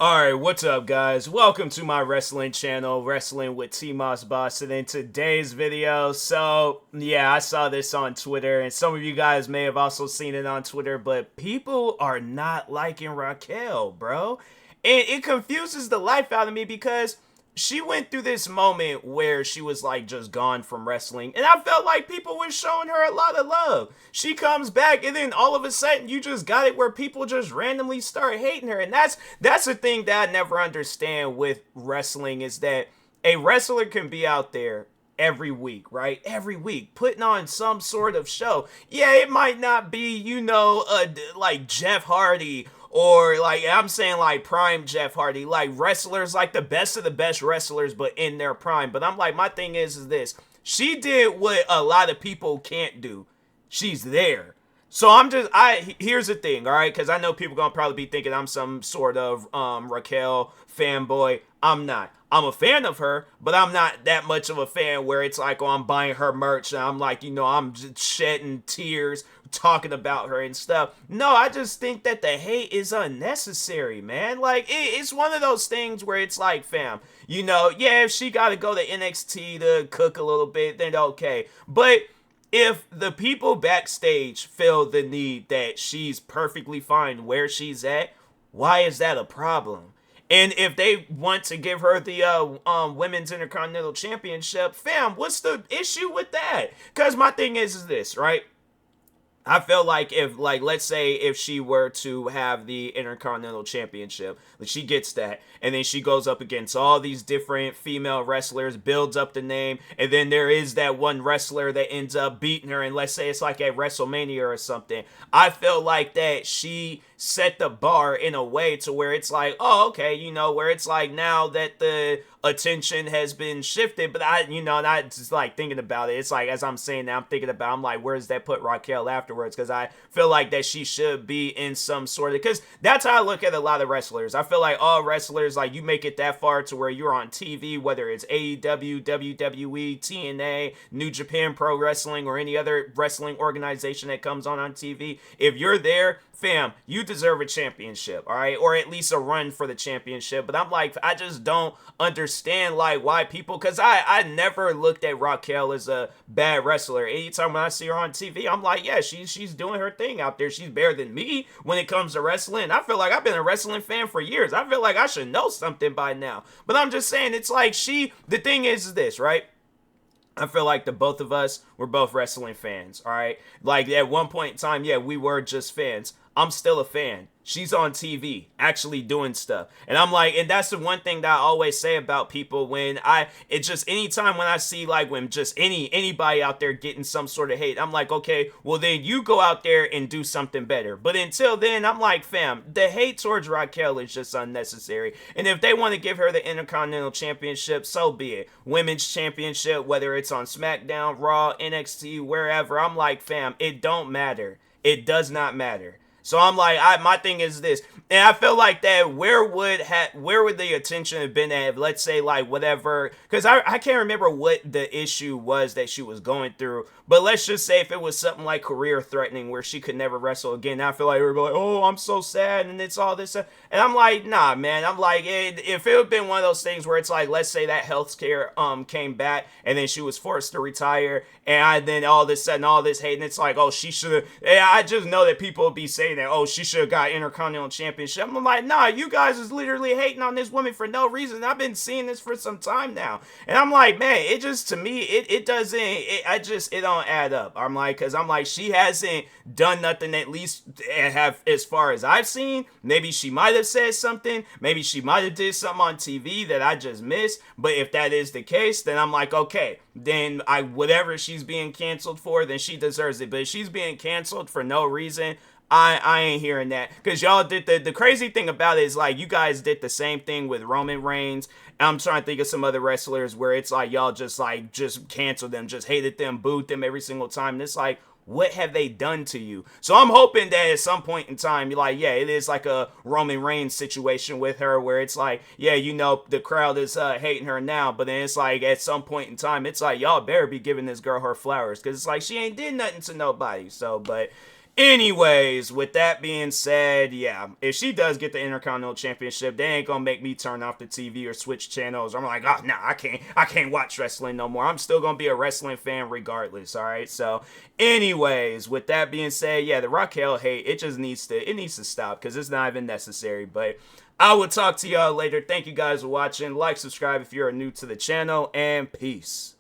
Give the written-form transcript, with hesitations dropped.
Alright, what's up guys? Welcome to my wrestling channel, Wrestling with TMossBoss, and in today's video, I saw this on Twitter, and some of you guys may have also seen it on Twitter, but people are not liking Raquel, bro. And it confuses the life out of me because she went through this moment where she was like just gone from wrestling, and I felt like people were showing her a lot of love. She comes back, and then all of a sudden you just got it where people just randomly start hating her. And that's the thing that I never understand with wrestling, is that a wrestler can be out there every week, right? Every week, putting on some sort of show. Yeah, it might not be, like Jeff Hardy, or like I'm saying like prime Jeff Hardy, like wrestlers, like the best of the best wrestlers, but in their prime. But I'm like, my thing is this: she did what a lot of people can't do. She's there. So here's the thing, all right? Because I know people gonna probably be thinking I'm some sort of Raquel fanboy. I'm not. I'm a fan of her, but I'm not that much of a fan where it's like, oh, I'm buying her merch and I'm like, I'm just shedding tears talking about her and stuff. No, I just think that the hate is unnecessary, man. Like, it's one of those things where it's like, fam, yeah, if she got to go to NXT to cook a little bit, then okay. But if the people backstage feel the need that she's perfectly fine where she's at, why is that a problem? And if they want to give her the Women's Intercontinental Championship, fam, what's the issue with that? Because my thing is this, right? I feel like if, like, let's say if she were to have the Intercontinental Championship, like she gets that, and then she goes up against all these different female wrestlers, builds up the name, and then there is that one wrestler that ends up beating her, and let's say it's like at WrestleMania or something. I feel like that she set the bar in a way to where it's like, oh, okay, where it's like now that the attention has been shifted, but not just like thinking about it. It's like, as I'm saying that, I'm like, where does that put Raquel afterwards? Because I feel like that she should be in some sort of, because that's how I look at a lot of wrestlers. I feel like all wrestlers, like, you make it that far to where you're on TV, whether it's AEW, WWE, TNA, New Japan Pro Wrestling, or any other wrestling organization that comes on TV. If you're there, fam, you deserve a championship, all right? Or at least a run for the championship. But I'm like, I just don't understand, like, why people, because I never looked at Raquel as a bad wrestler. Anytime when I see her on TV, I'm like, yeah, she's doing her thing out there. She's better than me when it comes to wrestling. I feel like I've been a wrestling fan for years. I feel like I should know something by now. But I'm just saying, it's like the thing is this, right? I feel like the both of us were both wrestling fans, all right? Like, at one point in time, yeah, we were just fans. I'm still a fan. She's on TV, actually doing stuff. And I'm like, and that's the one thing that I always say about people when it's just anytime when I see, like, when just anybody out there getting some sort of hate, I'm like, okay, well then you go out there and do something better. But until then, I'm like, fam, the hate towards Raquel is just unnecessary. And if they want to give her the Intercontinental Championship, so be it. Women's Championship, whether it's on SmackDown, Raw, NXT, wherever, I'm like, fam, it don't matter. It does not matter. So I'm like, my thing is this, and I feel like that where would the attention have been at, if, let's say, like, whatever, because I can't remember what the issue was that she was going through, but let's just say if it was something like career threatening where she could never wrestle again, I feel like everybody like, oh, I'm so sad, and it's all this, and I'm like, nah, man, I'm like, if it had been one of those things where it's like, let's say that healthcare came back, and then she was forced to retire, and then all of a sudden, all this hate, and it's like, oh, she should have, I just know that people will be saying that, oh, she should have got Intercontinental Championship. I'm like, nah, you guys is literally hating on this woman for no reason. I've been seeing this for some time now. And I'm like, man, it just, to me, it doesn't, it don't add up. I'm like, because I'm like, she hasn't done nothing, at least as far as I've seen. Maybe she might have said something. Maybe she might have did something on TV that I just missed. But if that is the case, then I'm like, okay, then whatever she's being canceled for, then she deserves it. But if she's being canceled for no reason, I ain't hearing that, because y'all did the crazy thing about it is, like, you guys did the same thing with Roman Reigns. I'm trying to think of some other wrestlers where it's like y'all just canceled them, just hated them, booed them every single time. And it's like, what have they done to you? So I'm hoping that at some point in time, you're like, yeah, it is like a Roman Reigns situation with her where it's like, yeah, the crowd is hating her now, but then it's like at some point in time, it's like, y'all better be giving this girl her flowers, because it's like she ain't did nothing to nobody. So, but Anyways, with that being said, yeah, if she does get the Intercontinental Championship, they ain't gonna make me turn off the TV or switch channels. I'm like, oh no, I can't watch wrestling no more. I'm still gonna be a wrestling fan regardless. All right. So, anyways, with that being said, yeah, the RAQUEL hate, it just needs to stop because it's not even necessary. But I will talk to y'all later. Thank you guys for watching. Like, subscribe if you're new to the channel, and peace.